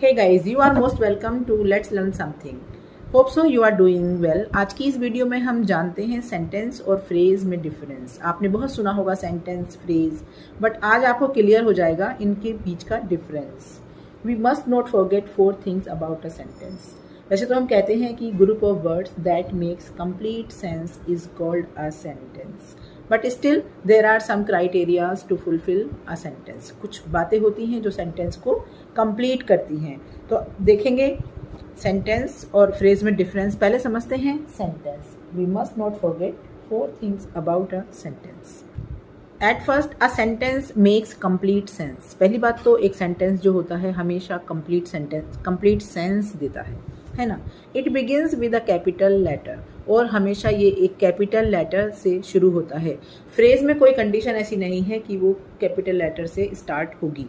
Hey guys, you are most welcome to Let's Learn Something. Hope so you are doing well. आज की इस video में हम जानते हैं सेंटेंस और फ्रेज में डिफरेंस. आपने बहुत सुना होगा सेंटेंस, फ्रेज, बट आज आपको क्लियर हो जाएगा इनके बीच का difference. We must not forget 4 things about a sentence. वैसे तो हम कहते हैं कि group of words that makes complete sense is called a sentence, but still there are some criterias to fulfil a sentence. कुछ बातें होती हैं जो सेंटेंस को कंप्लीट करती हैं. तो देखेंगे सेंटेंस और फ्रेज में डिफरेंस. पहले समझते हैं sentence. We must not forget 4 things about a sentence. At first, a sentence makes complete sense. पहली बात तो एक सेंटेंस जो होता है हमेशा कंप्लीट सेंस देता है ना. It begins with a capital letter, और हमेशा ये एक कैपिटल लेटर से शुरू होता है. फ्रेज में कोई कंडीशन ऐसी नहीं है कि वो कैपिटल लेटर से स्टार्ट होगी.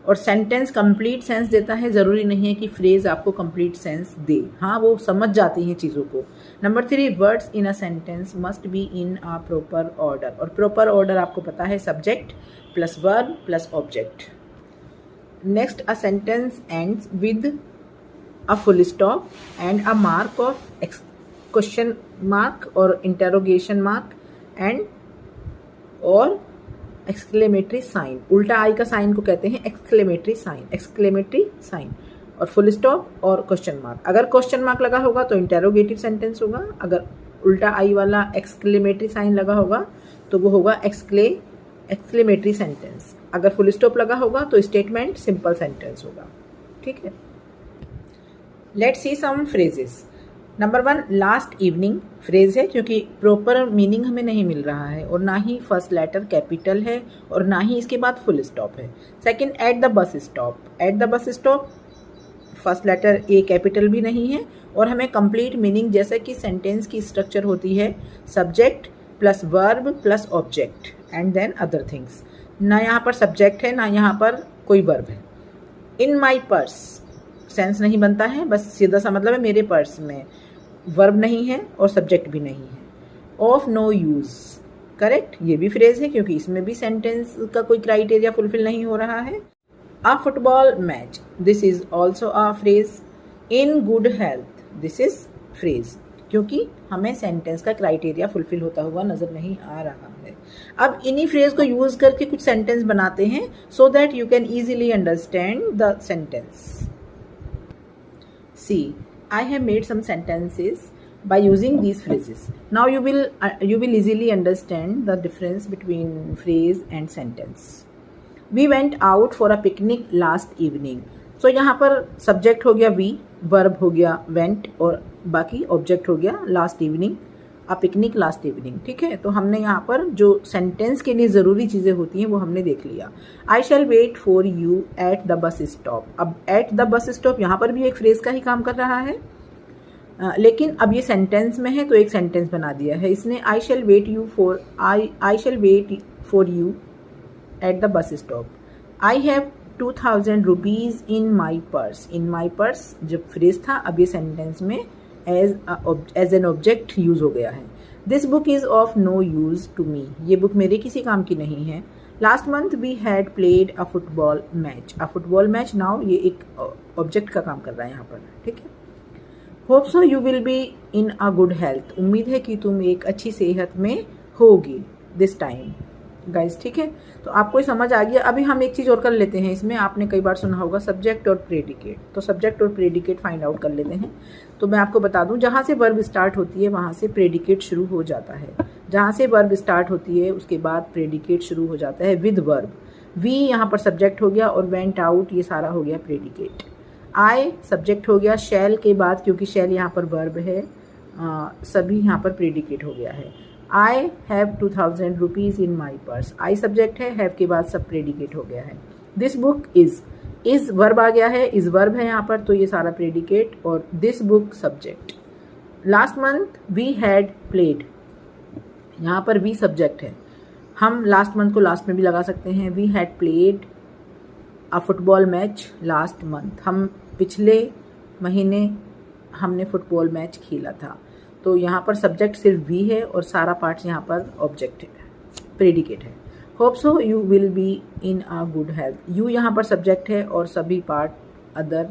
और सेंटेंस कंप्लीट सेंस देता है, ज़रूरी नहीं है कि फ्रेज आपको कंप्लीट सेंस दे. हाँ, वो समझ जाती हैं चीज़ों को. Number 3, words in a sentence must be in a proper order. और प्रॉपर ऑर्डर आपको पता है, subject plus verb plus object. Next, a sentence ends with a full stop and a mark of question mark or interrogation mark and or exclamatory sign. उल्टा आई का sign को कहते हैं exclamatory sign. और full stop और question mark. अगर question mark लगा होगा तो इंटेरोगेटिव सेंटेंस होगा. अगर उल्टा आई वाला exclamatory साइन लगा होगा तो वो होगा exclamatory सेंटेंस. अगर फुल स्टॉप लगा होगा तो स्टेटमेंट सिंपल सेंटेंस होगा. ठीक है. Let's see some phrases. Number 1, last evening phrase है क्योंकि प्रॉपर मीनिंग हमें नहीं मिल रहा है, और ना ही फर्स्ट लेटर कैपिटल है, और ना ही इसके बाद फुल स्टॉप है. Second, at the bus stop. At the bus stop first letter A capital भी नहीं है, और हमें कंप्लीट मीनिंग जैसे कि सेंटेंस की स्ट्रक्चर होती है subject plus verb plus object and then other things. ना यहाँ पर सब्जेक्ट है ना यहाँ पर कोई वर्ब है. इन माई पर्स सेंस नहीं बनता है, बस सीधा सा मतलब है मेरे पर्स में. वर्ब नहीं है और सब्जेक्ट भी नहीं है. ऑफ नो यूज़, करेक्ट, ये भी फ्रेज है क्योंकि इसमें भी सेंटेंस का कोई क्राइटेरिया फुलफिल नहीं हो रहा है. अ football match, this is also a phrase. In good health, this is phrase क्योंकि हमें सेंटेंस का क्राइटेरिया फुलफिल होता हुआ नजर नहीं आ रहा है. अब इन्हीं फ्रेज को यूज करके कुछ सेंटेंस बनाते हैं so that you can easily understand the sentence. See, I have made some sentences by using these phrases. Now you will easily understand the difference between phrase and sentence. We went out for a picnic last evening. So यहाँ पर subject हो गया we, verb हो गया went, और बाकी object हो गया last evening. a picnic last evening. ठीक है. तो हमने यहाँ पर जो सेंटेंस के लिए ज़रूरी चीज़ें होती हैं वो हमने देख लिया. I shall wait for you at the bus stop. अब एट द बस स्टॉप यहाँ पर भी एक फ्रेज का ही काम कर रहा है, लेकिन अब ये सेंटेंस में है तो एक सेंटेंस बना दिया है इसने. I shall wait for you at the bus stop. I have 2000 rupees in my purse. In my purse जब फ्रेज था, अब ये सेंटेंस में एज एन ऑब्जेक्ट यूज हो गया है. This book is of no use to me. ये book मेरे किसी काम की नहीं है. Last month we had played a football match. A football match, now ये एक ऑब्जेक्ट का काम कर रहा है यहाँ पर. ठीक है. Hope so you will be in a good health. उम्मीद है कि तुम एक अच्छी सेहत में होगी दिस टाइम. गाइज, ठीक है. तो आपको समझ आ गया. अभी हम एक चीज़ और कर लेते हैं इसमें. आपने कई बार सुना होगा सब्जेक्ट और प्रेडिकेट. तो सब्जेक्ट और प्रेडिकेट फाइंड आउट कर लेते हैं. तो मैं आपको बता दूं, जहाँ से वर्ब स्टार्ट होती है वहाँ से प्रेडिकेट शुरू हो जाता है. जहाँ से वर्ब स्टार्ट होती है उसके बाद प्रेडिकेट शुरू हो जाता है विद वर्ब. वी यहाँ पर सब्जेक्ट हो गया, और वेंट आउट ये सारा हो गया प्रेडिकेट. आई सब्जेक्ट हो गया, शैल के बाद क्योंकि शैल यहाँ पर वर्ब है, सभी यहाँ पर प्रेडिकेट हो गया है. आई have 2000 rupees in my purse. I subject है, हैव के बाद सब प्रेडिकेट हो गया है. दिस बुक इज वर्ब आ गया है, इज वर्ब है यहाँ पर, तो ये सारा प्रेडिकेट, और this book subject. Last month we had played, यहाँ पर वी सब्जेक्ट है. हम लास्ट मंथ को लास्ट में भी लगा सकते हैं. We had played a football match last month. हम पिछले महीने हमने फुटबॉल खेला खेला था. तो यहाँ पर सब्जेक्ट सिर्फ वी है और सारा पार्ट यहाँ पर ऑब्जेक्ट है, प्रेडिकेट है. Hope so you will be in a good health. You यहाँ पर सब्जेक्ट है और सभी पार्ट अदर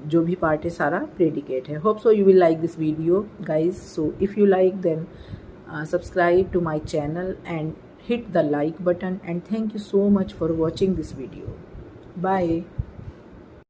जो भी पार्ट है सारा प्रेडिकेट है. Hope so you will like this video guys. So if you like then subscribe to my channel and hit the like button, and thank you so much for watching this video. Bye.